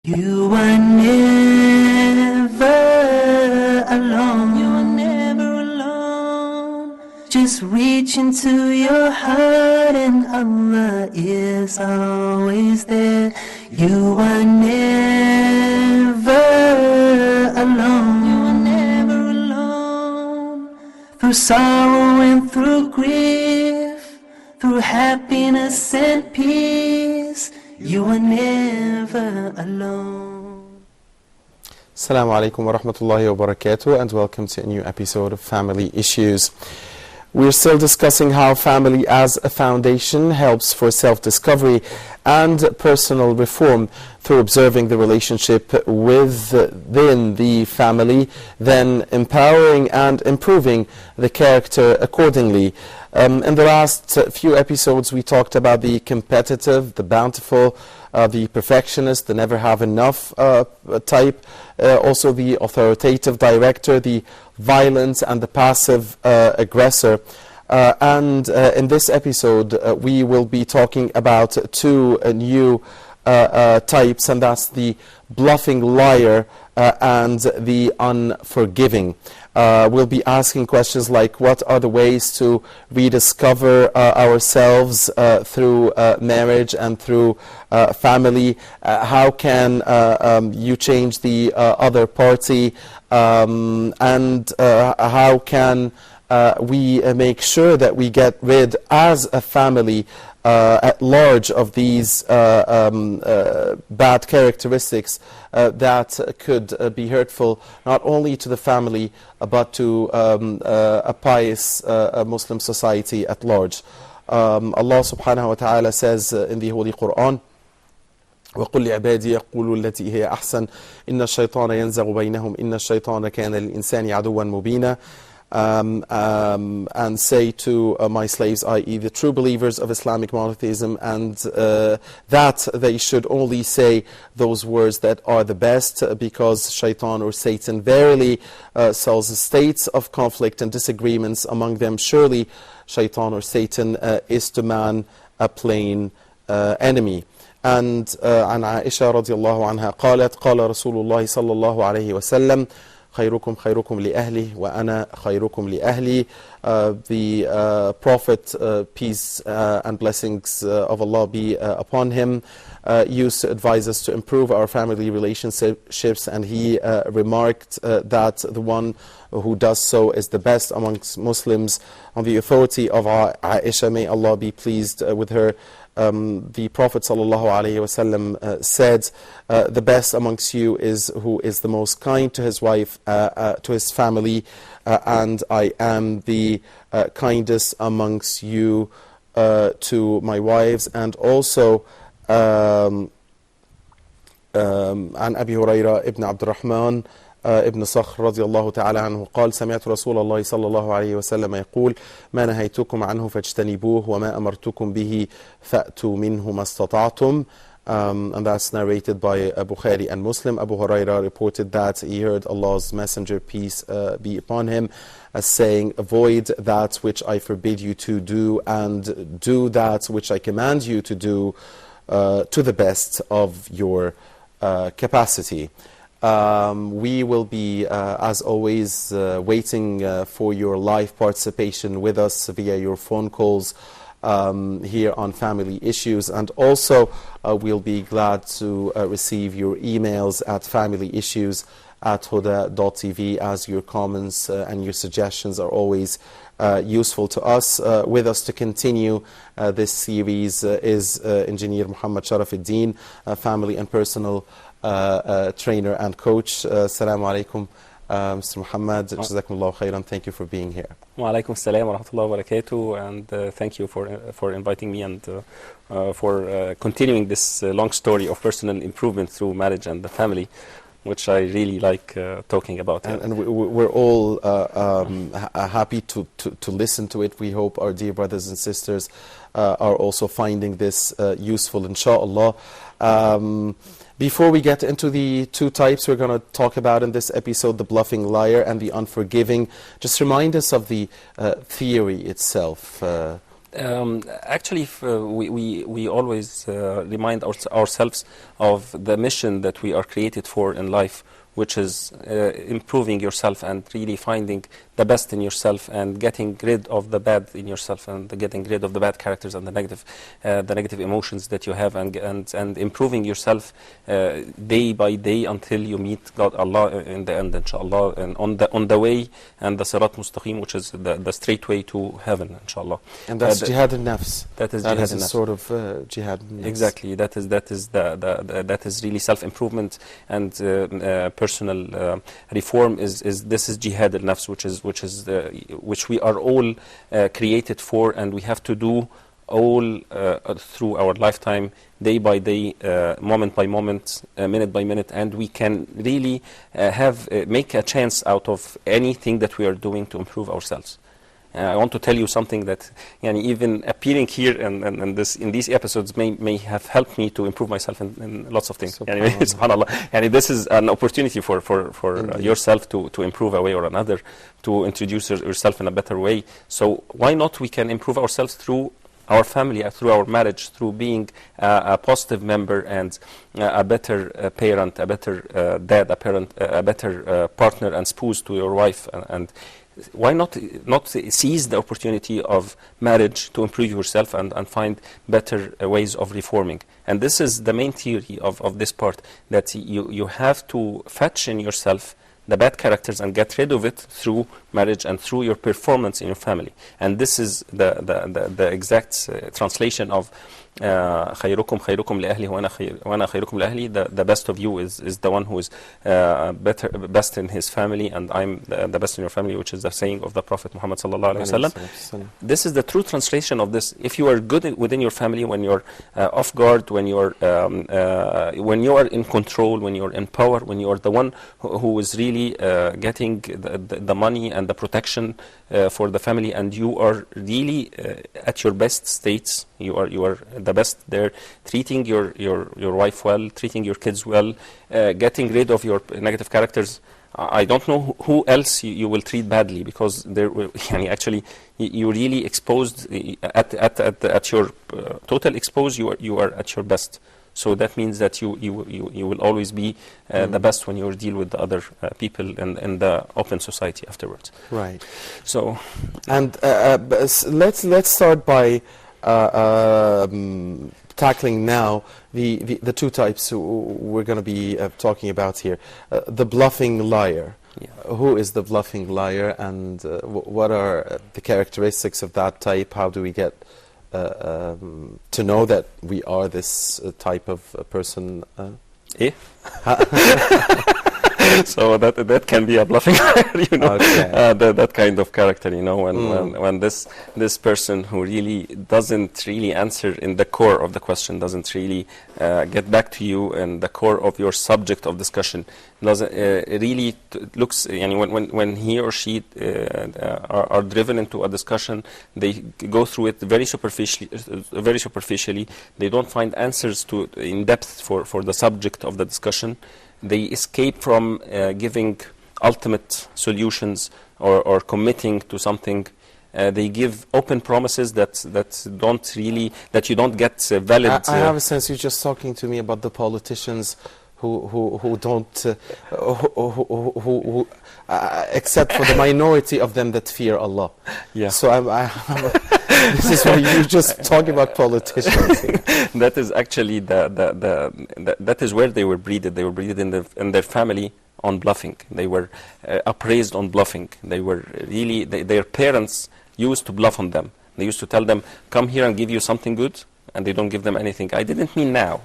You are never alone. You are never alone. Just reach into your heart and Allah is always there. You are never alone. You are never alone. Through sorrow and through grief, through happiness and peace, you are never alone. Assalamu alaikum wa rahmatullahi wa barakatuh, and welcome to a new episode of Family Issues. We're still discussing how family as a foundation helps for self-discovery and personal reform through observing the relationship within the family, then empowering and improving the character accordingly. In the last few episodes we talked about the competitive, the bountiful, the perfectionist, the never have enough type, also the authoritative director, the violent and the passive aggressor. And in this episode we will be talking about two new types, and that's the bluffing liar and the unforgiving. We'll be asking questions like, what are the ways to rediscover ourselves through marriage and through family? How can you change the other party? And how can we make sure that we get rid as a family at large of these bad characteristics that could be hurtful not only to the family but to a pious Muslim society at large. Allah subhanahu wa ta'ala says in the Holy Quran, وَقُلْ لِعِبَادِي يَقُولُوا الَّتِي هِيَ أَحْسَنُ إِنَّ الشَّيْطَانَ يَنزَغُ بَيْنَهُمْ إِنَّ الشَّيْطَانَ كَانَ لِلْإِنسَانِ عَدُوًّا مُبِينًا. And say to my slaves, i.e. the true believers of Islamic monotheism, and that they should only say those words that are the best, because shaitan or Satan verily sows states of conflict and disagreements among them. Surely shaitan or Satan is to man a plain enemy. And عن عائشة رضي الله عنها قالت قال رسول الله صلى الله عليه وسلم خيركم خيركم لأهله وأنا خيركم لأهلي. The Prophet, peace and blessings of Allah be upon him, used to advise us to improve our family relationships, and he remarked that the one who does so is the best amongst Muslims. On the authority of Aisha, may Allah be pleased with her, the Prophet ﷺ said, the best amongst you is who is the most kind to his wife, to his family, and I am the kindest amongst you to my wives. And also عن أبي هريرة ابن عبد الرحمن ابن صخر رضي الله تعالى عنه قال سمعت رسول الله صلى الله عليه وسلم يقول ما نهيتكم عنه فاجتنبوه وما أمرتكم به فأتوا منه ما استطعتم. And that's narrated by Bukhari and Muslim. Abu Huraira reported that he heard Allah's Messenger, peace be upon him, as saying, avoid that which I forbid you to do, and do that which I command you to do to the best of your capacity. We will be, as always, waiting for your live participation with us via your phone calls here on Family Issues, and also we'll be glad to receive your emails at familyissues@huda.tv, as your comments and your suggestions are always useful to us. With us to continue this series is Engineer Muhammad Sharafuddin, family and personal trainer and coach. Assalamu alaikum, Mr. Muhammad. Jazakumullah khairan. Thank you for being here. Wa alaikum assalam wa rahmatullahi wa barakatuh, and thank you for inviting me and for continuing this long story of personal improvement through marriage and the family, which I really like talking about. And we're all happy to listen to it. We hope our dear brothers and sisters are also finding this useful, inshallah. Before we get into the two types we're going to talk about in this episode, the bluffing liar and the unforgiving, just remind us of the theory itself. Actually, we always remind ourselves of the mission that we are created for in life, which is improving yourself and really finding the best in yourself and getting rid of the bad in yourself and getting rid of the bad characters and the negative emotions that you have, and improving yourself day by day until you meet God, Allah, in the end, inshallah, and on the way and the Sirat Mustaqim, which is the straight way to heaven, inshallah. And that's jihad al-nafs. That is that jihad is a al-nafs. sort of jihad al-nafs. Exactly. That is really self-improvement and personal reform. This is jihad al-nafs, which we are all created for, and we have to do all through our lifetime, day by day, moment by moment, minute by minute, and we can really make a chance out of anything that we are doing to improve ourselves. I want to tell you something that even appearing here and in these episodes may have helped me to improve myself in lots of things. SubhanAllah. This is an opportunity for yourself to improve a way or another, to introduce yourself in a better way. So why not we can improve ourselves through our family, through our marriage, through being a positive member and a better parent, a better dad, a better partner and spouse to your wife, and why not seize the opportunity of marriage to improve yourself and find better ways of reforming? And this is the main theory of this part, that you have to fetch in yourself the bad characters and get rid of it through marriage and through your performance in your family. And this is the exact translation of خيركم خيركم لأهلي وأنا خيركم لأهلي. The best of you is the one who is best in his family, and I'm the best in your family, which is the saying of the Prophet Muhammad sallallahu alaihi wasallam. This is the true translation of this. If you are good within your family, when you're off guard, when you are in control, when you're in power, when you are the one who is really getting the money and the protection for the family, and you are really at your best states, you are the best there, treating your wife well, treating your kids well, getting rid of your negative characters. I don't know who else you will treat badly, because actually you really exposed at your total exposed. You are at your best. So that means that you will always be the best when you deal with the other people in the open society afterwards. Right. So, and let's start by tackling now the two types we're going to be talking about here. The bluffing liar. Yeah. Who is the bluffing liar, and what are the characteristics of that type? How do we get to know that we are this type of person? So that can be a bluffing liar, Okay. That kind of character, when this person who really doesn't really answer in the core of the question, doesn't really get back to you in the core of your subject of discussion, doesn't really looks, when he or she are driven into a discussion, they go through it very superficially. They don't find answers in depth for the subject of the discussion. They escape from giving ultimate solutions or committing to something. They give open promises that you don't get valid. I have a sense you're just talking to me about the politicians who don't except for the minority of them that fear Allah. Yeah. So this is why you're just talking about politicians. That is actually that is where they were breeded. They were breeded in their family on bluffing. They were appraised on bluffing. They were really their parents used to bluff on them. They used to tell them, "Come here and give you something good," and they don't give them anything. I didn't mean now.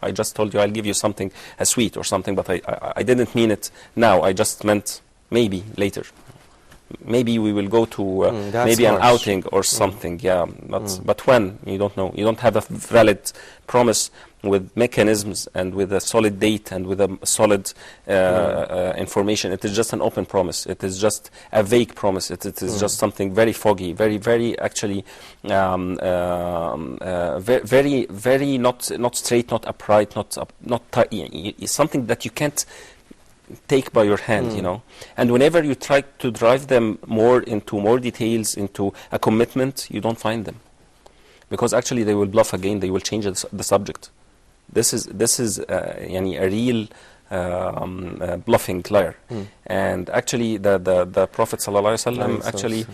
I just told you I'll give you something, a sweet or something, but I didn't mean it now. I just meant maybe later. Maybe we will go to maybe an outing or something. Yeah, but when? You don't know. You don't have a valid promise with mechanisms and with a solid date and with a solid information. It is just an open promise. It is just a vague promise. It is just something very foggy, very, very actually, very, very not straight, not upright, not something that you can't take by your hand, you know. And whenever you try to drive them more into more details, into a commitment, you don't find them, because actually they will bluff again. They will change the subject. This is yani a real bluffing liar. And actually the Prophet ﷺ actually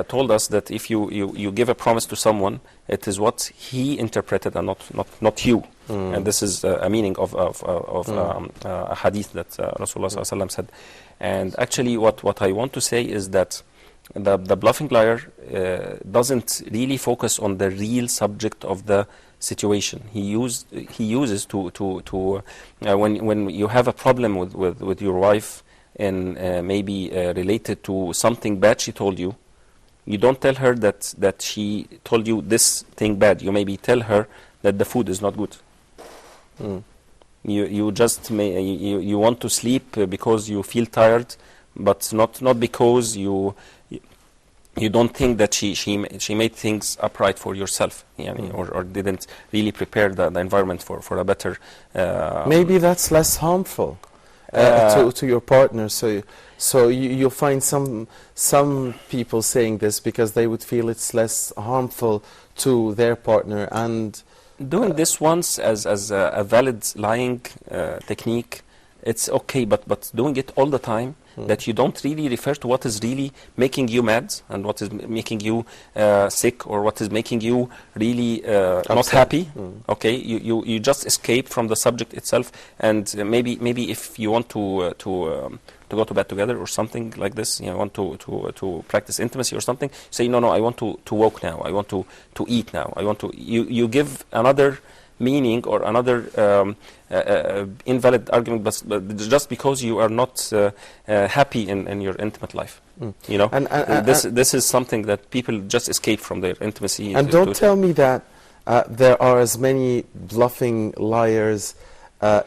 told us that if you give a promise to someone, it is what he interpreted and not you. And this is a meaning of a hadith that Rasulullah ﷺ said. And actually what I want to say is that the bluffing liar doesn't really focus on the real subject of the situation. He uses to when you have a problem with your wife, and maybe related to something bad she told you, you don't tell her that she told you this thing bad. You maybe tell her that the food is not good. You just you want to sleep because you feel tired, but not because you don't think that she made things upright for yourself, or didn't really prepare the environment for a better. Maybe that's less harmful to your partner. So you'll find some people saying this because they would feel it's less harmful to their partner, and doing this once as a valid lying technique, it's okay, but doing it all the time, that you don't really refer to what is really making you mad, and what is making you sick, or what is making you really not happy. Okay, you just escape from the subject itself, and maybe if you want to go to bed together or something like this, you want to practice intimacy or something, say no, I want to walk now, I want to eat now, I want to. You give another meaning or another invalid argument, but just because you are not happy in your intimate life. You know, and this is something that people just escape from their intimacy. And don't tell me that there are as many bluffing liars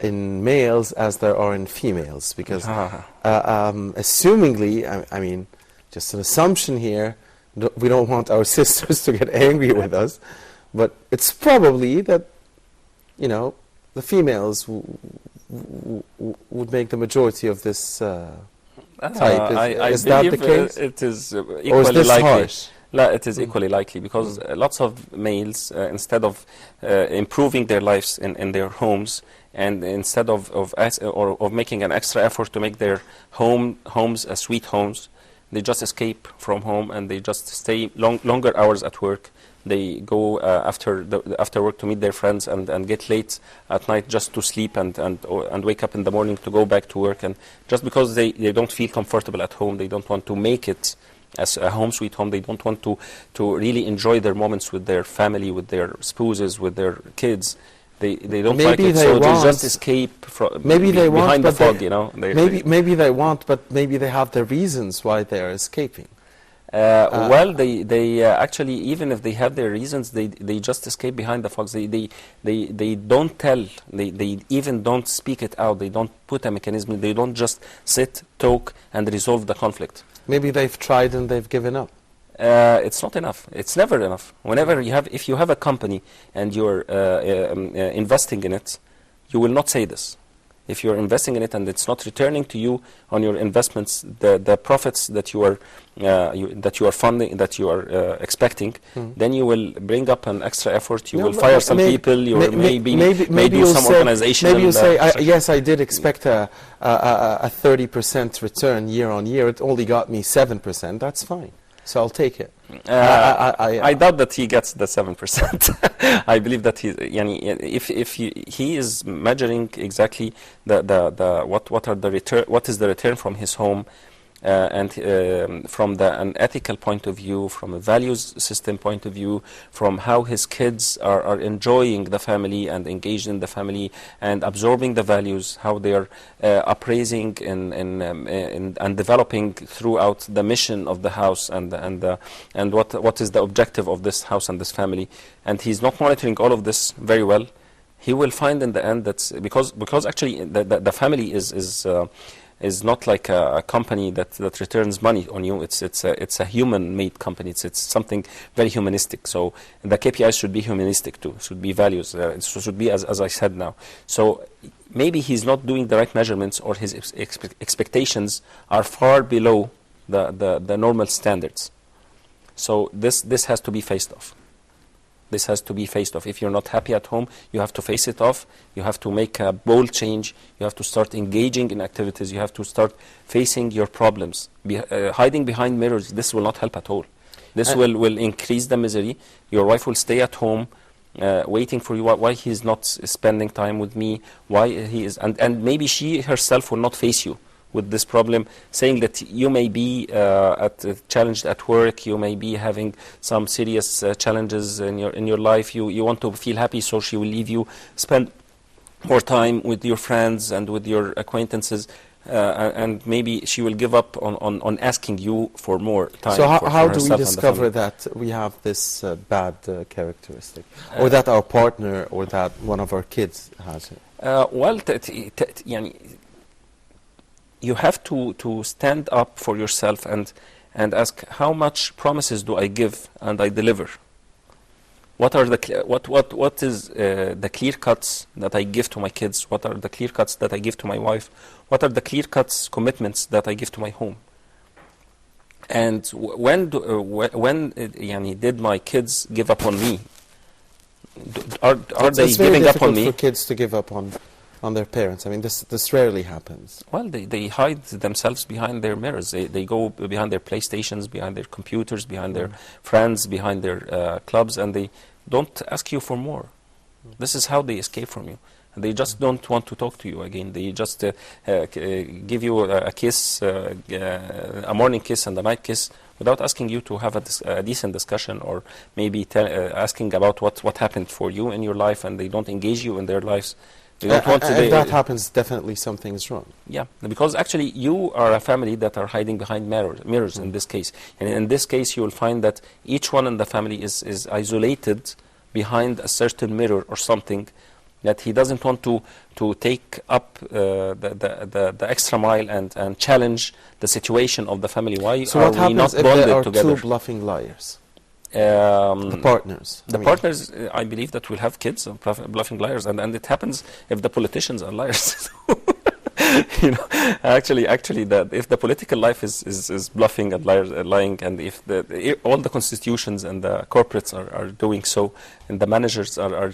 in males as there are in females, because assumingly, I mean, just an assumption here, we don't want our sisters to get angry with us, but it's probably that, you know, the females would make the majority of this type. Is that the case? It is equally or is this likely. Harsh? No, it is equally likely, because lots of males, instead of improving their lives in their homes, and instead of making an extra effort to make their homes as sweet homes, they just escape from home, and they just stay longer hours at work. They go after work to meet their friends, and get late at night just to sleep, and wake up in the morning to go back to work. And just because they don't feel comfortable at home, they don't want to make it as a home sweet home. They don't want to really enjoy their moments with their family, with their spouses, with their kids. They don't like it, so they just escape from behind the fog, you know. Maybe they want, but maybe they have their reasons why they are escaping. Well, they actually, even if they have their reasons, they just escape behind the fogs. They don't tell. They even don't speak it out. They don't put a mechanism. They don't just sit, talk, and resolve the conflict. Maybe they've tried and they've given up. It's not enough. It's never enough. If you have a company and you're investing in it, you will not say this. If you're investing in it and it's not returning to you on your investments, the profits that you are funding, that you are expecting, then you will bring up an extra effort. You will fire some people. You will maybe do some organization. Maybe you say, yes, I did expect a 30% return year on year. It only got me 7%. That's fine. So I'll take it. I doubt that he gets the 7%. I believe that if he is measuring exactly what is the return from his home, and from an ethical point of view, from a values system point of view, from how his kids are enjoying the family and engaged in the family and absorbing the values, how they are appraising and developing throughout the mission of the house, and what is the objective of this house and this family, and he's not monitoring all of this very well, he will find in the end that because actually the family is is not like a company that returns money on you. It's a human-made company. It's something very humanistic. So the KPIs should be humanistic too. Should be values. It should be as I said now. So maybe he's not doing the right measurements, or his expectations are far below the normal standards. So this has to be faced off. This has to be faced off. If you're not happy at home, you have to face it off. You have to make a bold change. You have to start engaging in activities. You have to start facing your problems. Hiding behind mirrors, this will not help at all. This will increase the misery. Your wife will stay at home waiting for you. Why he's not spending time with me? Why he is, and maybe she herself will not face you with this problem, saying that you may be challenged at work, you may be having some serious challenges in your life. You want to feel happy, so she will leave you, spend more time with your friends and with your acquaintances, and maybe she will give up on asking you for more time. So for how do we herself and the discover family. that we have this bad characteristic, or that our partner or that one of our kids has it? Well, يعني, you have to stand up for yourself and ask, how much promises do I give and I deliver? What are what is the clear cuts that I give to my kids? What are the clear cuts that I give to my wife? What are the clear cuts commitments that I give to my home? And when يعني, did my kids give up on me? Are they giving up on me? It's very difficult for kids to give up on their parents. I mean, this rarely happens. Well, they hide themselves behind their mirrors. They go behind their PlayStations, behind their computers, behind their friends, behind their clubs, and they don't ask you for more. This is how they escape from you. And they just don't want to talk to you again. They just give you a kiss, a morning kiss and a night kiss, without asking you to have a decent discussion, or maybe asking about what happened for you in your life, and they don't engage you in their lives. They don't want to. If that happens, definitely something is wrong. Yeah, because actually you are a family that are hiding behind mirrors in this case. And in this case, you will find that each one in the family is isolated behind a certain mirror or something, that he doesn't want to take up the extra mile and challenge the situation of the family. Why so are what we happens not if bonded there are together? two bluffing liars? The partners. The partners, I believe that will have kids, bluffing liars, and it happens if the politicians are liars. You know, actually, if the political life is bluffing and lying, and if all the constitutions and the corporates are doing so, and the managers are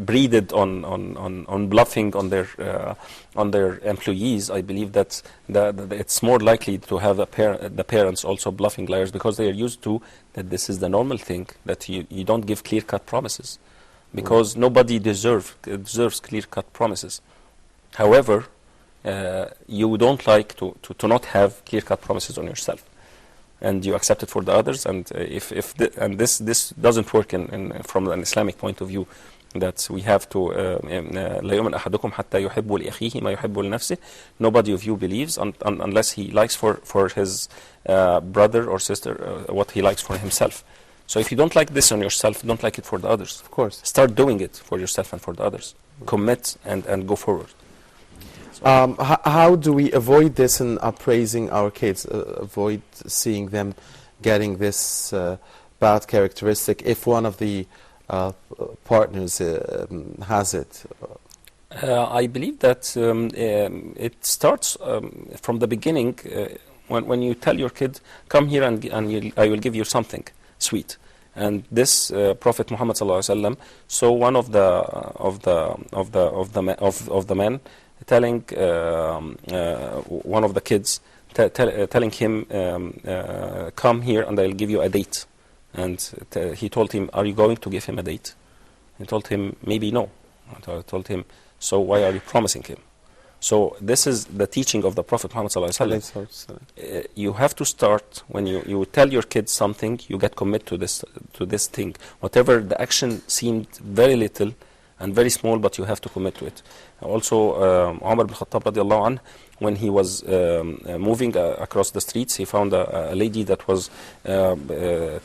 breeded on bluffing on their employees, I believe that it's more likely to have the parents also bluffing liars, because they are used to that. This is the normal thing, that you don't give clear-cut promises, because nobody deserves clear-cut promises. However, you don't like to not have clear-cut promises on yourself, and you accept it for the others. And this doesn't work from an Islamic point of view, that we have to لا يؤمن أحدكم حتى يحب لأخيه ما يحب لنفسه. Nobody of you believes unless he likes for his brother or sister what he likes for himself. So if you don't like this on yourself, don't like it for the others. Of course. Start doing it for yourself and for the others. Commit and go forward. How do we avoid this in appraising our kids? Avoid seeing them getting this bad characteristic if one of the partners has it? I believe that it starts from the beginning. When you tell your kid, "Come here and I will give you something sweet," and this Prophet Muhammad ﷺ saw one of the men telling one of the kids, telling him, "Come here and I'll give you a date." And he told him, "Are you going to give him a date?" He told him, "Maybe no." I told him, "So why are you promising him?" So this is the teaching of the Prophet Muhammad ﷺ. You have to start when you tell your kids something, you get committed to this thing. Whatever the action seemed very little, and very small, but you have to commit to it. Also, Umar ibn Khattab radiallahu anh, when he was moving across the streets, he found a lady that was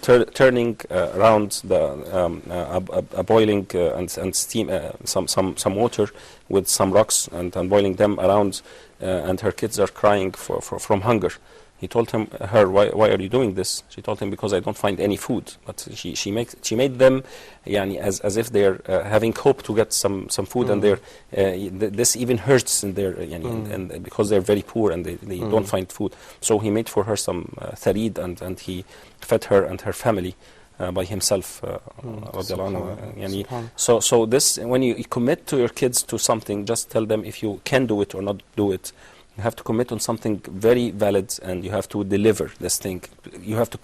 turning around a boiling and steam some water with some rocks and boiling them around, and her kids are crying from hunger. He told her, why are you doing this? She told him, because I don't find any food. But she made them as if they're having hope to get some food, and this even hurts in their and because they're very poor and they don't find food. So he made for her some tharid, and he fed her and her family by himself. So this, when you commit to your kids to something, just tell them if you can do it or not do it. You have to commit on something very valid, and you have to deliver this thing. You have to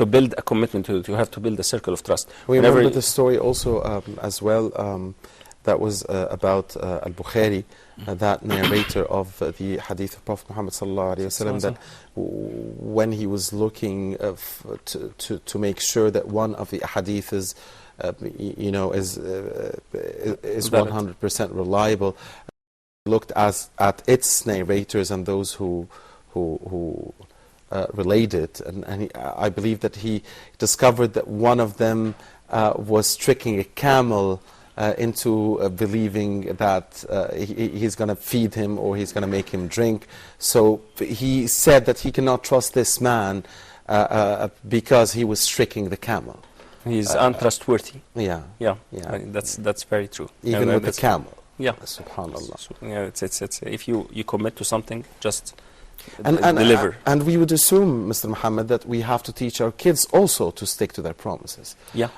build a commitment to it. You have to build a circle of trust. We remember the story also as well, that was about Al-Bukhari, that narrator of the hadith of Prophet Muhammad sallallahu alaihi wasallam, that when he was looking to make sure that one of the hadith is 100% reliable, looked at its narrators and those who related, and I believe that he discovered that one of them was tricking a camel into believing that he's going to feed him or he's going to make him drink. So he said that he cannot trust this man because he was tricking the camel. He's untrustworthy. Yeah. That's very true. Even with the camel. Yeah, subhanallah. It's if you commit to something, just and deliver. And we would assume, Mr. Muhammad, that we have to teach our kids also to stick to their promises. Yeah.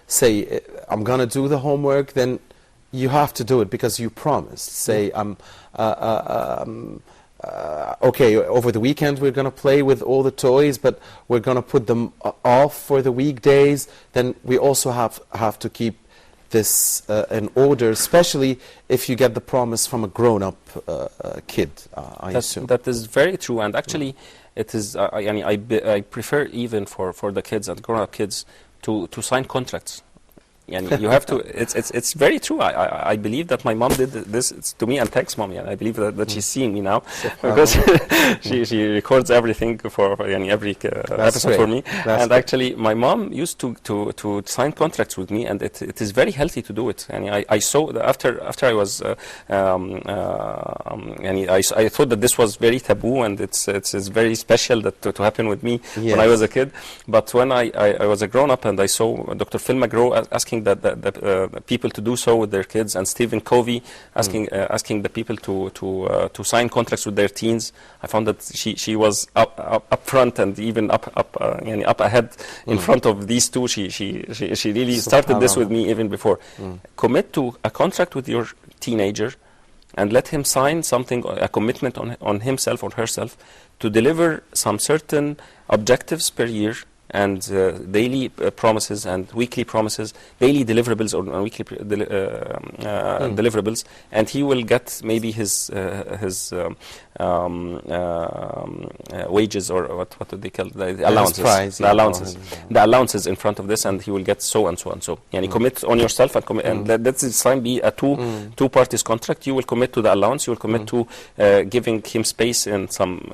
Say, I'm going to do the homework, then you have to do it because you promised. Say, okay, over the weekend we're going to play with all the toys, but we're going to put them off for the weekdays. Then we also have to keep this in order, especially if you get the promise from a grown-up kid, I assume. That is very true, and actually it is, I prefer even for the kids and grown-up kids to sign contracts. You have to. It's very true. I believe that my mom did this to me, and thanks, mom. I believe that she's seeing me now because she records everything for every episode for me. And actually, my mom used to sign contracts with me, and it is very healthy to do it. And I saw that after I was I thought that this was very taboo, and it's very special that to happen with me when I was a kid. But when I was a grown up and I saw Dr. Phil McGraw asking the people to do so with their kids, and Stephen Covey asking the people to sign contracts with their teens, I found that she was up front and even up ahead in front of these two. She really started this with me even before. Commit to a contract with your teenager and let him sign something, a commitment on himself or herself to deliver some certain objectives per year, and daily promises and weekly promises, daily deliverables or weekly deliverables, and he will get maybe his wages, or what do they call the allowances, the allowances in front of this, and he will get so and so and so. Commit on yourself and let this time be a two parties contract. You will commit to the allowance, you will commit to giving him space in some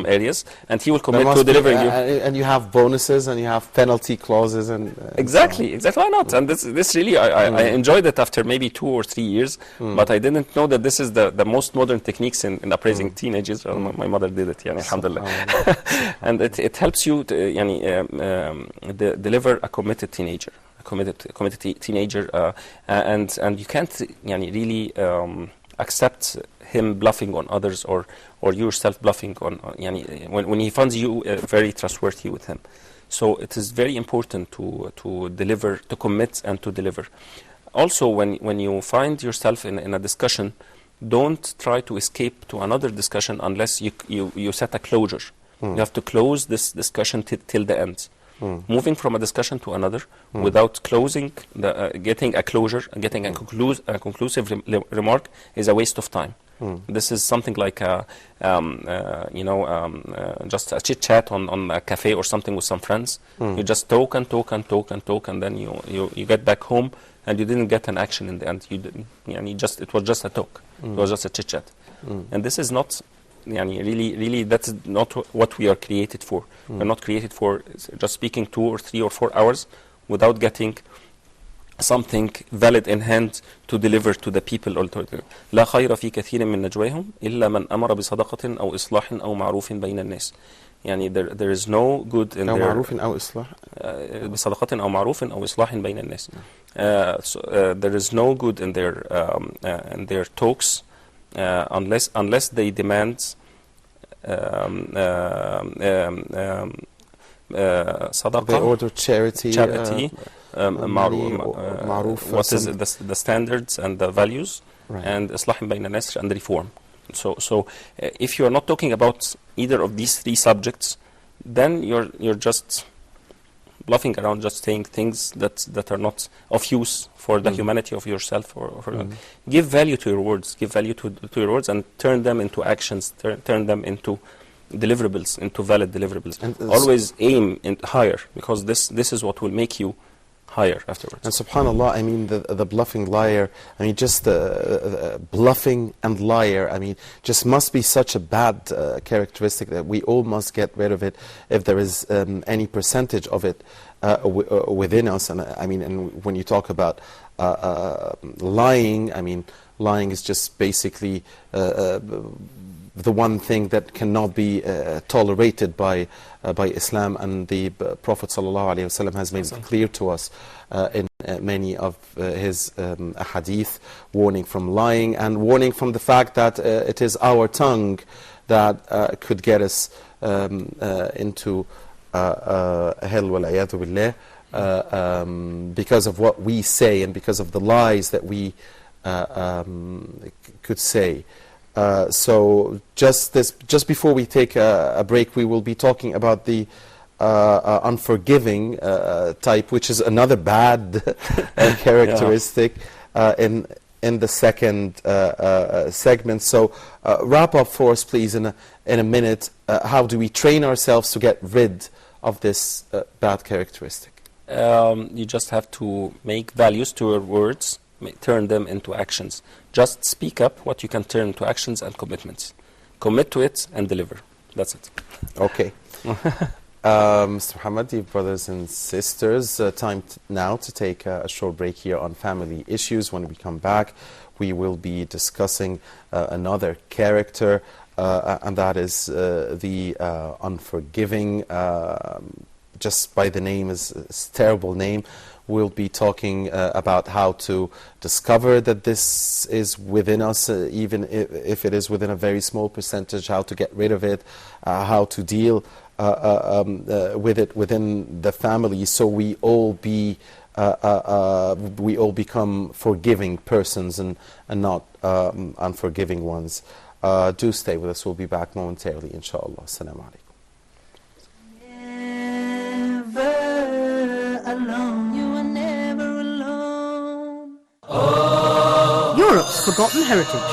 areas, and he will commit to delivering you. And you have bonuses and you have penalty clauses and exactly. Why not? And this really I enjoyed it after maybe 2 or 3 years, but I didn't know that this is the most modern techniques in appraising teenagers. My mother did it, alhamdulillah. And it helps you to deliver a committed teenager, and you can't really accept him bluffing on others or yourself bluffing on when he finds you very trustworthy with him. So it is very important to deliver, to commit and to deliver. Also, when you find yourself in a discussion, don't try to escape to another discussion unless you set a closure. You have to close this discussion till the end. Moving from a discussion to another without closing, getting a closure, getting a conclusive remark is a waste of time. This is something like just a chit chat on a cafe or something with some friends. You just talk and talk and talk and talk, and then you get back home and you didn't get an action in the end. You didn't, it was just a talk. It was just a chit chat. And this is not, really, that's not what we are created for. We're not created for just speaking 2 or 3 or 4 hours without getting something valid in hand to deliver to the people. لا خير في كثير من نجواهم إلا من أمر بصدقة أو إصلاح أو معروف بين الناس. there is no good in أو their معروف أو إصلاح بصدقة أو معروف أو إصلاح بين الناس. There is no good in their talks unless they demand صدقة. They order charity. What is it, the standards and the values, right. And إصلاح بين الناس and reform. So if you are not talking about either of these 3 subjects, then you're just bluffing around, just saying things that are not of use for the humanity of yourself. Give value to your words. Give value to your words and turn them into actions. Turn them into deliverables, into valid deliverables. And always aim higher, because this is what will make you higher afterwards. And subhanAllah, I mean, the bluffing liar, I mean, just the bluffing and liar, I mean, just must be such a bad characteristic that we all must get rid of it if there is any percentage of it within us. And I mean, and when you talk about lying, I mean, lying is just basically the one thing that cannot be tolerated by Islam, and the Prophet ﷺ has made it clear to us in many of his hadith, warning from lying and warning from the fact that it is our tongue that could get us into hell, wal-'iyadhu billah, because of what we say and because of the lies that we could say. So just before we take a break, we will be talking about the unforgiving type, which is another bad characteristic in the second segment. So wrap up for us, please, in a minute. How do we train ourselves to get rid of this bad characteristic? You just have to make values to your words, turn them into actions. Just speak up what you can turn into actions and commitments. Commit to it and deliver. That's it. Okay. Mr. Muhammad, dear brothers and sisters, time now to take a short break here on family issues. When we come back, we will be discussing another character, and that is the unforgiving. Just by the name, is a terrible name. We'll be talking about how to discover that this is within us, even if it is within a very small percentage, how to get rid of it, how to deal with it within the family, so we all become forgiving persons and not unforgiving ones. Do stay with us. We'll be back momentarily, inshallah. Assalamu alaikum. Europe's forgotten heritage.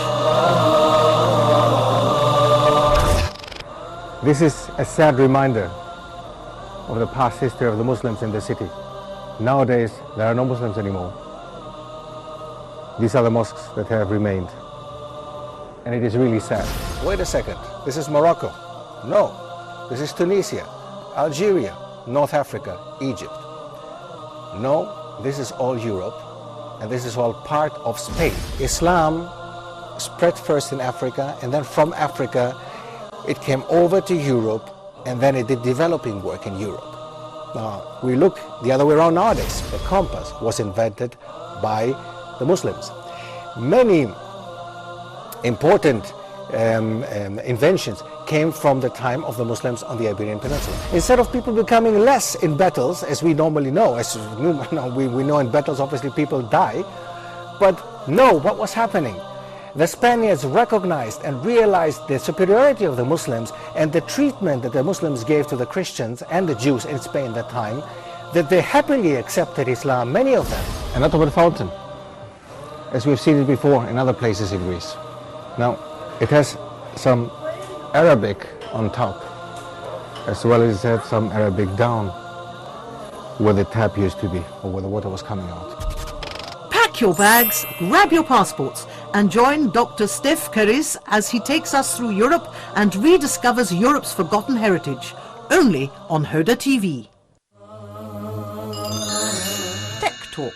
This is a sad reminder of the past history of the Muslims in the city. Nowadays, there are no Muslims anymore. These are the mosques that have remained. And it is really sad. Wait a second, this is Morocco. No, this is Tunisia, Algeria, North Africa, Egypt. No, this is all Europe. And this is all part of Spain. Islam spread first in Africa, and then from Africa it came over to Europe, and then it did developing work in Europe. Now, we look the other way around nowadays. The compass was invented by the Muslims. Many important inventions came from the time of the Muslims on the Iberian Peninsula. Instead of people becoming less in battles, as we normally know, as we know in battles obviously people die, but no, what was happening? The Spaniards recognized and realized the superiority of the Muslims and the treatment that the Muslims gave to the Christians and the Jews in Spain at that time, that they happily accepted Islam, many of them. An Ottoman fountain, as we've seen it before in other places in Greece. Now, it has some Arabic on top, as well as it had some Arabic down, where the tap used to be, or where the water was coming out. Pack your bags, grab your passports and join Dr. Steph Karis as he takes us through Europe and rediscovers Europe's forgotten heritage. Only on Hoda TV. Tech Talk.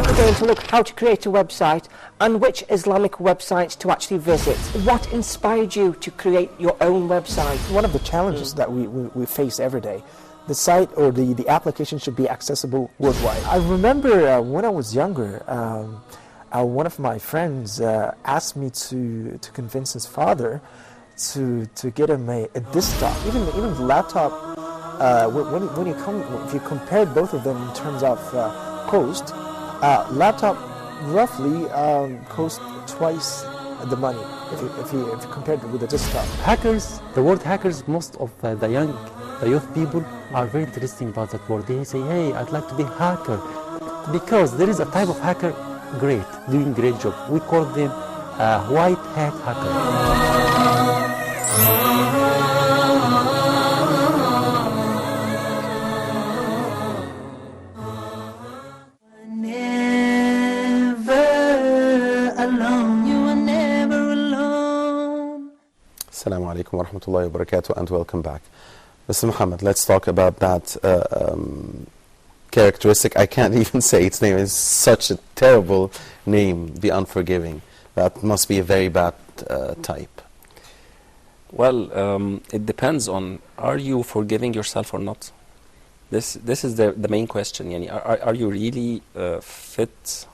We're going to look how to create a website and which Islamic websites to actually visit. What inspired you to create your own website? One of the challenges that we face every day, the site or the application should be accessible worldwide. I remember when I was younger, one of my friends asked me to convince his father to get him a desktop, even the laptop. If you compare both of them in terms of cost, laptop roughly costs twice the money if you compare it with the desktop. Hackers, the word hackers, most of the youth people are very interested about that word. They say, hey, I'd like to be a hacker, because there is a type of hacker doing great job. We call them white hat hacker. Assalamu alaikum wa rahmatullahi wa barakatuh, and welcome back. Mr. Muhammad, let's talk about that characteristic. I can't even say its name. It's such a terrible name, the unforgiving. That must be a very bad type. Well, it depends on, are you forgiving yourself or not? This is the main question. Yani, are you really fit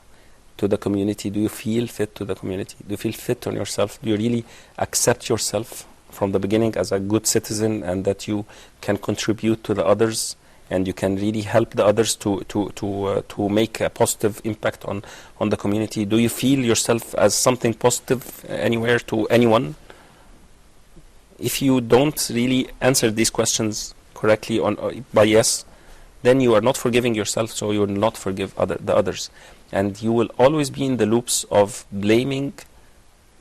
to the community? Do you feel fit to the community? Do you feel fit on yourself? Do you really accept yourself from the beginning as a good citizen, and that you can contribute to the others, and you can really help the others to make a positive impact on the community? Do you feel yourself as something positive anywhere to anyone? If you don't really answer these questions correctly by yes, then you are not forgiving yourself, so you will not forgive the others. And you will always be in the loops of blaming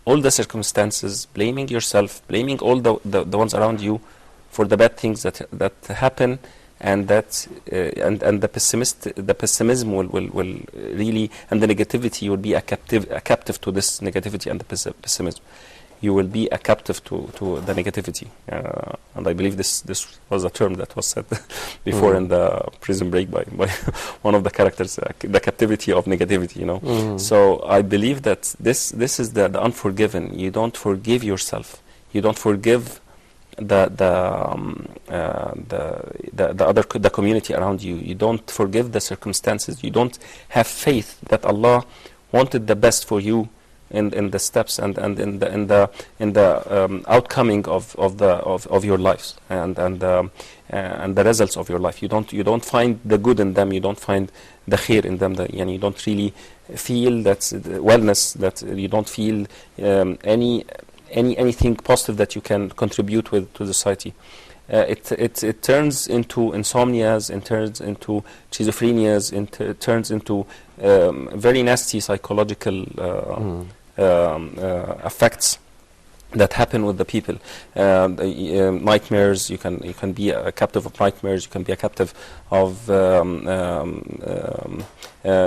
all the circumstances, blaming yourself, blaming all the ones around you for the bad things that happen, and that and the pessimism will really, and the negativity will be a captive to this negativity and the pessimism. You will be a captive to the negativity, and I believe this was a term that was said before in the Prison Break by one of the characters, the captivity of negativity. You know, so I believe that this is the unforgiven. You don't forgive yourself. You don't forgive the community around you. You don't forgive the circumstances. You don't have faith that Allah wanted the best for you in the steps and in the outcoming of your lives and the results of your life. You don't find the good in them. You don't find the khair in them. You don't really feel that wellness. That you don't feel anything positive that you can contribute to society. It turns into insomnias, it turns into schizophrenias, it turns into very nasty psychological effects that happen with the people. Nightmares. You can be a captive of nightmares. You can be a captive of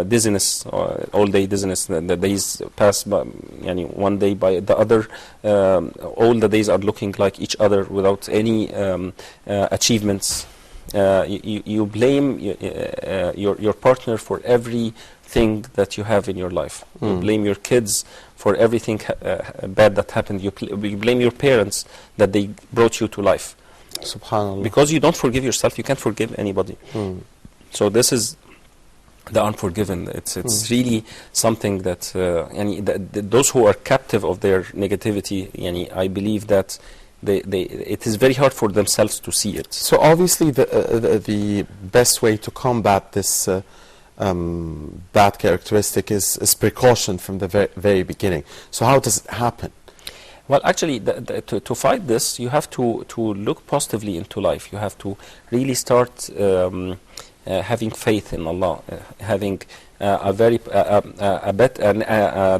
dizziness, all-day dizziness. The days pass by, one day by the other. All the days are looking like each other without any achievements. You blame your partner for everything that you have in your life. You blame your kids for everything bad that happened. You blame your parents that they brought you to life. Subhanallah. Because you don't forgive yourself, you can't forgive anybody. So this is the unforgiven. It's really something that those who are captive of their negativity, I believe that it is very hard for themselves to see it. So obviously the best way to combat this bad characteristic is precaution from the very beginning. So how does it happen? Well, actually, to fight this, you have to look positively into life. You have to really start having faith in Allah, having a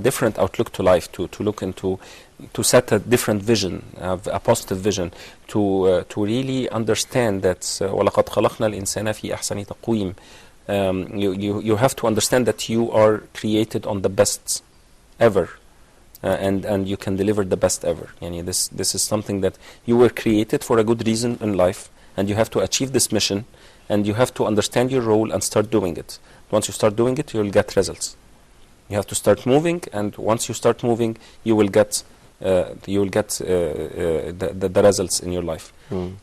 different outlook to life, to look into, to set a different vision, a positive vision, to really understand that وَلَقَدْ خَلَقْنَا الْإِنسَانَ فِي أَحْسَنِ تَقْوِيمٍ. you have to understand that you are created on the best ever, and you can deliver the best ever. Yani this is something that you were created for a good reason in life, and you have to achieve this mission, and you have to understand your role and start doing it. Once you start doing it, you will get results. You have to start moving, and once you start moving, you will get the results in your life.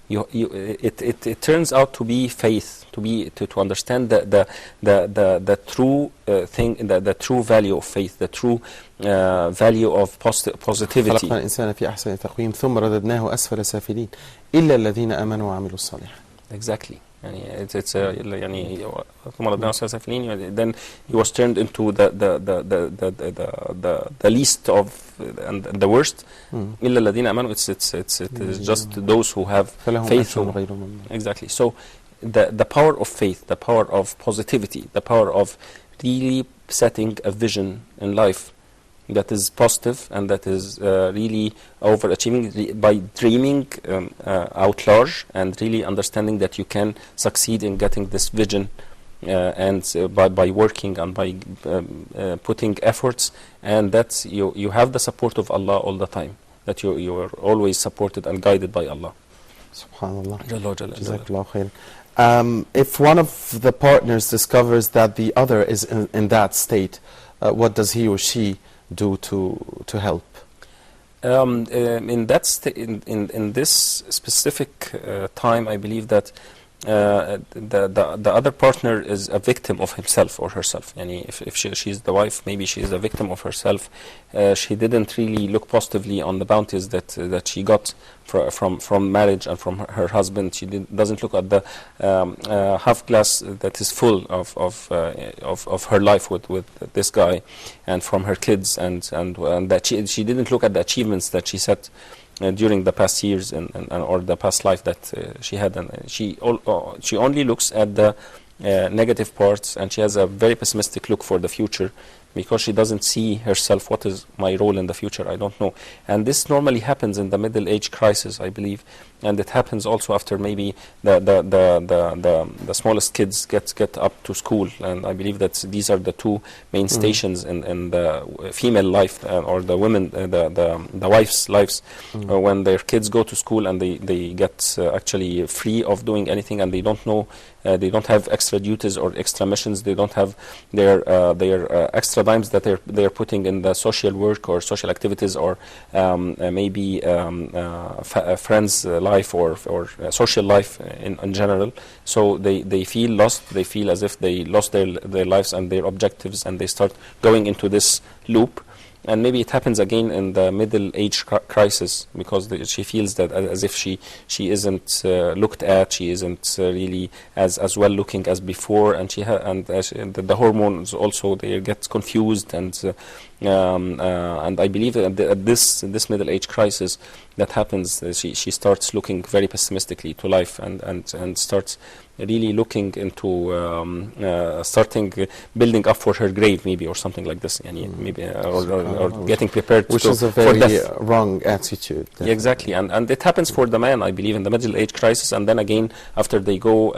It turns out to be faith, to understand the true thing, the true value of faith, the true value of positivity. خلقنا الإنسان في أحسن تقويم ثم رددناه أسفل سافلين إلا الذين آمنوا وعملوا الصالحات. Exactly. It's then he was turned into the least of and the worst. إلا الذين آمنوا. It's just those who have faith. Exactly. So the power of faith, the power of positivity, the power of really setting a vision in life that is positive and that is really overachieving by dreaming out large and really understanding that you can succeed in getting this vision and by working and by putting efforts, and that you have the support of Allah all the time, that you are always supported and guided by Allah. Subhanallah. Jazakallah khair. If one of the partners discovers that the other is in that state, what does he or she do to help? In this specific time, I believe that the other partner is a victim of himself or herself. Yani if she's the wife, maybe she is a victim of herself. She didn't really look positively on the bounties that she got from marriage and from her husband. She doesn't look at the half glass that is full of her life with this guy, and from her kids, and that she didn't look at the achievements that she set during the past years or the past life that she had, and she only looks at the negative parts, and she has a very pessimistic look for the future, because she doesn't see herself, what is my role in the future, I don't know. And this normally happens in the middle age crisis, I believe, and it happens also after maybe the smallest kids get up to school. And I believe that these are the two main stations in the female life or the women, the wives' lives, when their kids go to school and they get actually free of doing anything, and they don't know, they don't have extra duties or extra missions, they don't have their extra times that they're putting in the social work or social activities, or maybe friends life or social life in general. So they feel lost, they feel as if they lost their lives and their objectives, and they start going into this loop. And maybe it happens again in the middle age crisis, because she feels that as if she isn't looked at, she isn't really as well looking as before, and the hormones also, they get confused, and I believe that at this middle age crisis that happens, she starts looking very pessimistically to life, and starts really looking into starting building up for her grave, maybe, or something like this, maybe, or getting prepared which is a very wrong attitude. Definitely. Exactly, and it happens for the man, I believe, in the middle age crisis, and then again after they go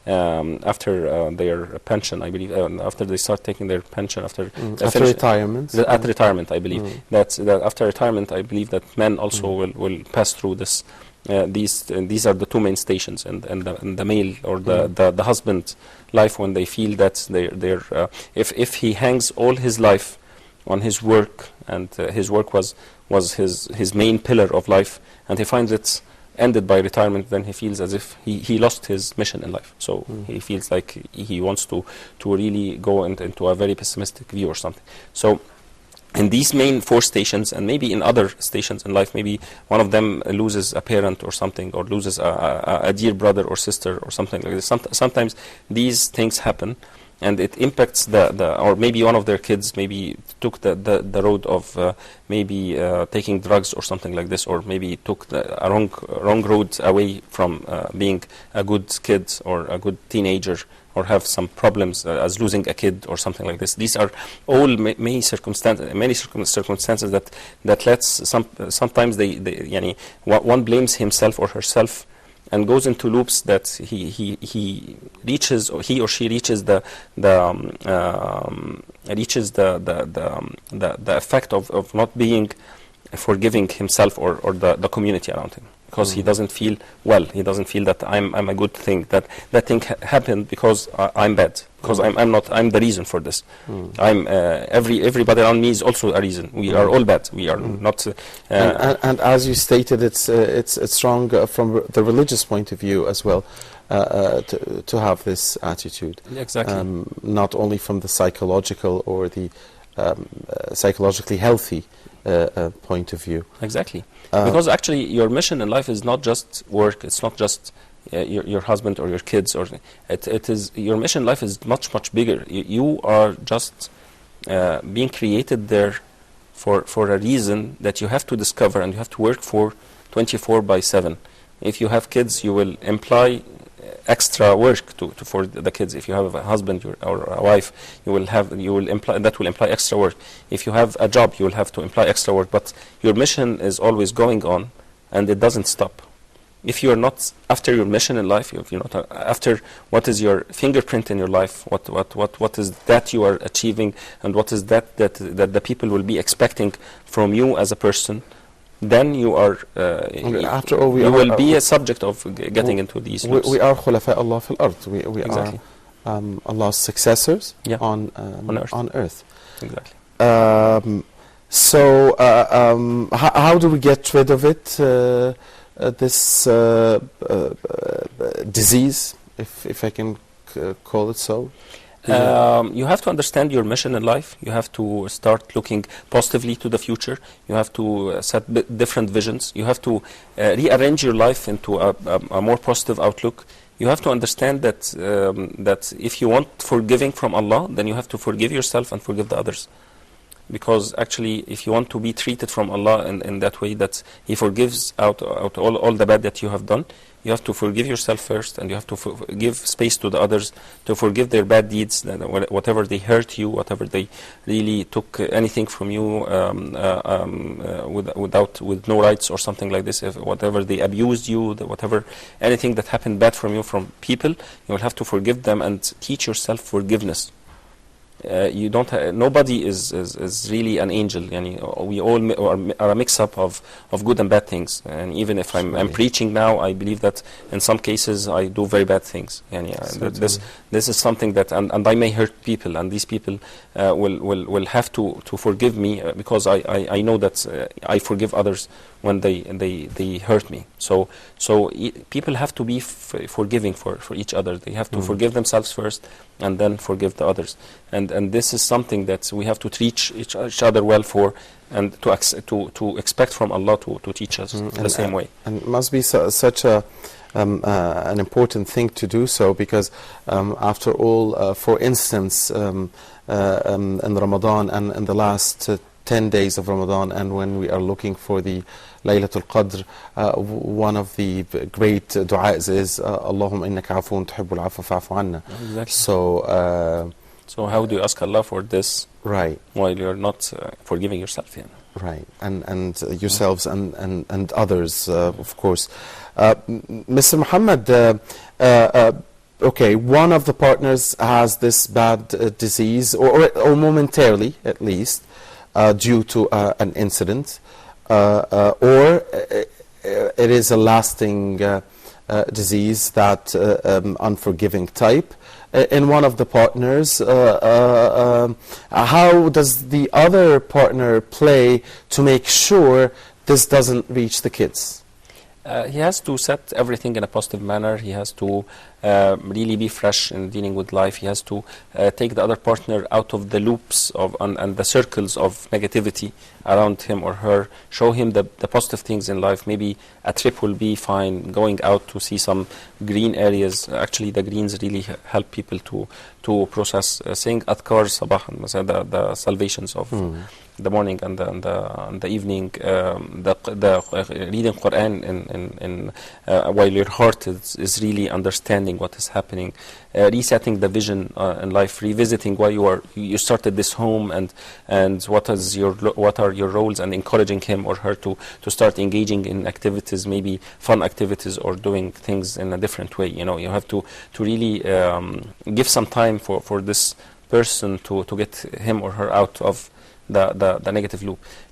after their pension, I believe, after they start taking their pension after retirement. At retirement, I believe that after retirement, I believe that men also will pass through this. These are the two main stations, and the male or the husband life, when they feel that they're if he hangs all his life on his work, and his work was his main pillar of life, and he finds it ended by retirement, then he feels as if he lost his mission in life. So he feels like he wants to really go into a very pessimistic view or something. So in these main four stations, and maybe in other stations in life, maybe one of them loses a parent or something, or loses a dear brother or sister or something like this. Sometimes these things happen, and it impacts or maybe one of their kids maybe took the road of maybe taking drugs or something like this, or maybe took a wrong road away from being a good kid or a good teenager, or have some problems as losing a kid or something like this. These are all many circumstances that lets sometimes one blames himself or herself and goes into loops that he reaches, or he or she reaches the effect of not being forgiving himself or the community around him, because he doesn't feel well. He doesn't feel that I'm a good thing, that thing happened because I'm bad, because I'm the reason for this. Everybody around me is also a reason. We are all bad. We are not. And as you stated, it's strong from the religious point of view as well, to have this attitude. Exactly. Not only from the psychological or the psychologically healthy point of view. Exactly. Because actually your mission in life is not just work, it's not just your husband or your kids, or it is, your mission in life is much bigger. You are just being created there for a reason that you have to discover and you have to work for 24/7. If you have kids, you will imply extra work for the kids. If you have a husband or a wife, you will imply extra work. If you have a job, you will have to imply extra work. But your mission is always going on, and it doesn't stop. If you are not after your mission in life, if you're not after what is your fingerprint in your life, what is that you are achieving, and what is that the people will be expecting from you as a person, then you are, after all, you will be a subject of getting into these loops. We are khulafa Allah fil ard. We Exactly. are Allah's successors on earth. Exactly. So how do we get rid of it, this disease, if I can call it so? You have to understand your mission in life. You have to start looking positively to the future. You have to set different visions. You have to rearrange your life into a more positive outlook. You have to understand that if you want forgiving from Allah, then you have to forgive yourself and forgive the others. Because actually, if you want to be treated from Allah in that way, that He forgives out all the bad that you have done, you have to forgive yourself first, and you have to give space to the others to forgive their bad deeds, whatever they hurt you, whatever they really took anything from you with no rights or something like this, whatever they abused you, anything that happened bad from you from people, you will have to forgive them and teach yourself forgiveness. You don't. Nobody is really an angel. We all are a mix-up of good and bad things. And even if I'm preaching now, I believe that in some cases I do very bad things. This is something that, and I may hurt people, and these people will have to forgive me, because I know that I forgive others when they hurt me. So people have to be forgiving for each other. They have to forgive themselves first, and then forgive the others. And this is something that we have to treat each other well for, and to expect from Allah to teach us the same way. And it must be such an important thing to do so, because after all, for instance, in Ramadan and in the last 10 days of Ramadan, and when we are looking for the Laylatul Qadr, one of the great du'as is Allahumma innaka afoon tuhibbul afwa fa'fu anna. Exactly. So how do you ask Allah for this? Right. While you're not forgiving yourself? Right, and yourselves and others, of course. Mr. Muhammad, okay, one of the partners has this bad disease, or momentarily at least, due to an incident, or it is a lasting disease, that unforgiving type. In one of the partners, how does the other partner play to make sure this doesn't reach the kids? He has to set everything in a positive manner. He has to really be fresh in dealing with life. He has to take the other partner out of the loops and the circles of negativity around him or her. Show him the positive things in life. Maybe a trip will be fine. Going out to see some green areas. Actually, the greens really help people to process. Saying adhkar sabah, the salvations of the morning and the evening, the reading Quran in while your heart is really understanding understanding what is happening, resetting the vision in life, revisiting why you started this home, and what are your roles, and encouraging him or her to start engaging in activities, maybe fun activities, or doing things in a different way. You have to really give some time for this person to get him or her out of the negative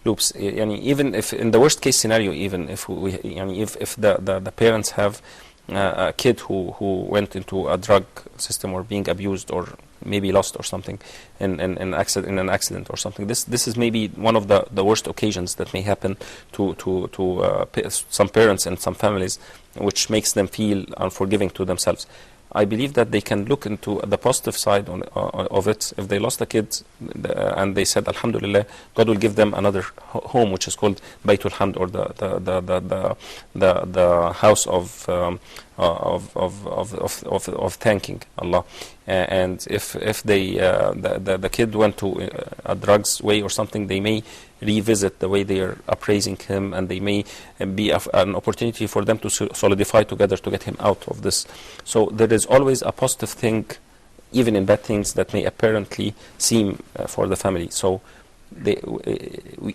loops. Even if in the worst case scenario, even if if the parents have a kid who went into a drug system, or being abused, or maybe lost or something in an accident or something, this is maybe one of the worst occasions that may happen to some parents and some families, which makes them feel unforgiving to themselves. I believe that they can look into the positive side of it. If they lost a kid and they said, Alhamdulillah, God will give them another home, which is called Baytul Hamd, or the house of thanking Allah. And if the kid went to a drugs way or something, they may revisit the way they are appraising him, and they may be an opportunity for them to solidify together to get him out of this. So there is always a positive thing, even in bad things that may apparently seem for the family. So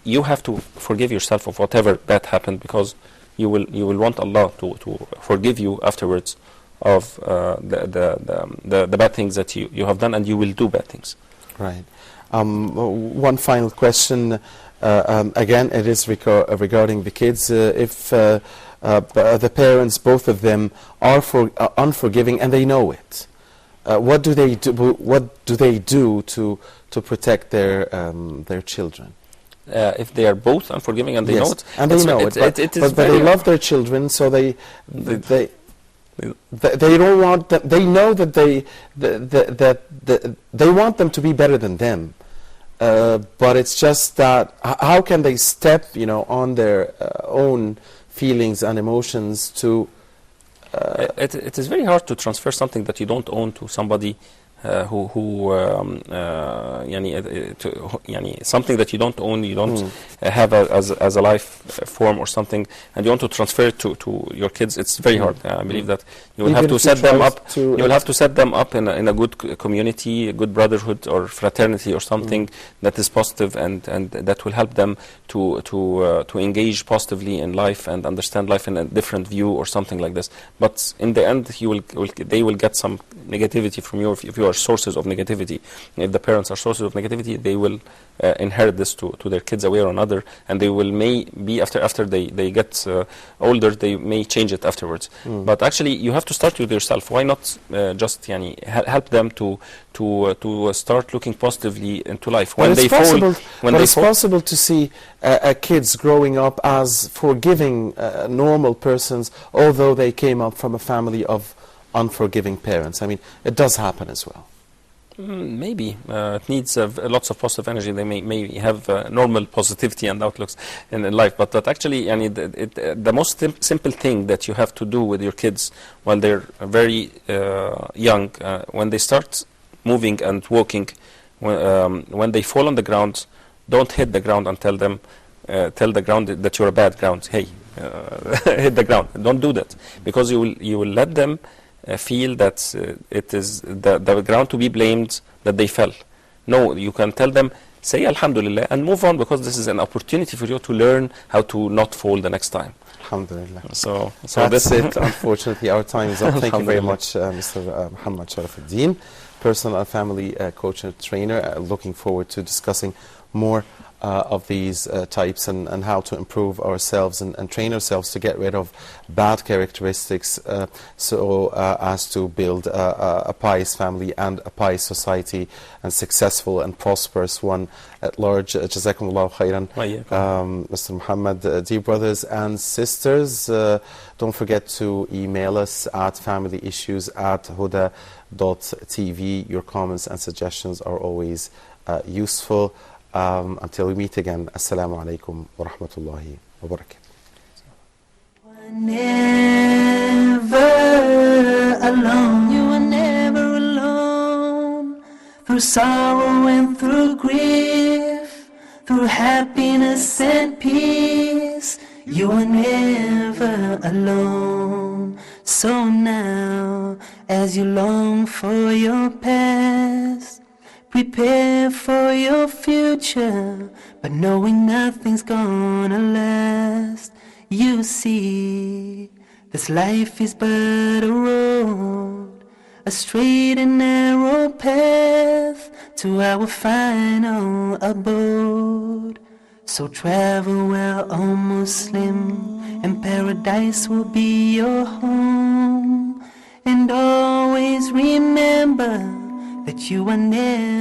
you have to forgive yourself of whatever bad happened, because you will want Allah to forgive you afterwards of the bad things that you have done, and you will do bad things. Right. One final question. Again, it is regarding the kids. If the parents, both of them, are unforgiving and they know it, what do they do? What do they do to protect their children? If they are both unforgiving and they know it, and they know it, but they love their children, so they don't want them. They know that they want them to be better than them. But it's just that how can they step, on their own feelings and emotions to... It is very hard to transfer something that you don't own to somebody something that you don't own, you don't have as a life form or something, and you want to transfer it to your kids. It's very hard. I believe that you will have to set them up. You will have to set them up in a good community, a good brotherhood or fraternity or something that is positive, and that will help them to engage positively in life and understand life in a different view or something like this. But in the end, they will get some negativity from you if you are sources of negativity. If the parents are sources of negativity, they will inherit this to their kids a way or another, and they will maybe after they get older, they may change it afterwards. But actually, you have to start with yourself. Why not just help them to start looking positively into life when they fall? It's possible to see kids growing up as forgiving, normal persons, although they came up from a family of unforgiving parents. I mean, it does happen as well. Maybe it needs lots of positive energy. They may have normal positivity and outlooks in life, but actually, the most simple thing that you have to do with your kids while they're very young, when they start moving and walking, when they fall on the ground, don't hit the ground and tell the ground that you're a bad ground. Hey, hit the ground. Don't do that, because you will let them feel that it is the ground to be blamed that they fell. No, you can tell them, say Alhamdulillah and move on, because this is an opportunity for you to learn how to not fall the next time. Alhamdulillah. So that's it. Unfortunately, our time is up. Thank you very much, Mr. Muhammad Sharafuddin, personal and family coach and trainer. Looking forward to discussing more of these types and how to improve ourselves and train ourselves to get rid of bad characteristics so as to build a pious family and a pious society, and successful and prosperous one at large. Jazakumullahu khairan, Mr. Muhammad. Dear brothers and sisters, don't forget to email us at familyissues@huda.tv. Your comments and suggestions are always useful. Until we meet again, Assalamu alaikum wa rahmatullahi wa barakatuh. Never alone, you are never alone. Through sorrow and through grief, through happiness and peace, You are never alone. So now, as you long for your past, prepare for your future, but knowing nothing's gonna last. You see, this life is but a road, a straight and narrow path to our final abode. So travel well, O Muslim, and paradise will be your home. And always remember that you are never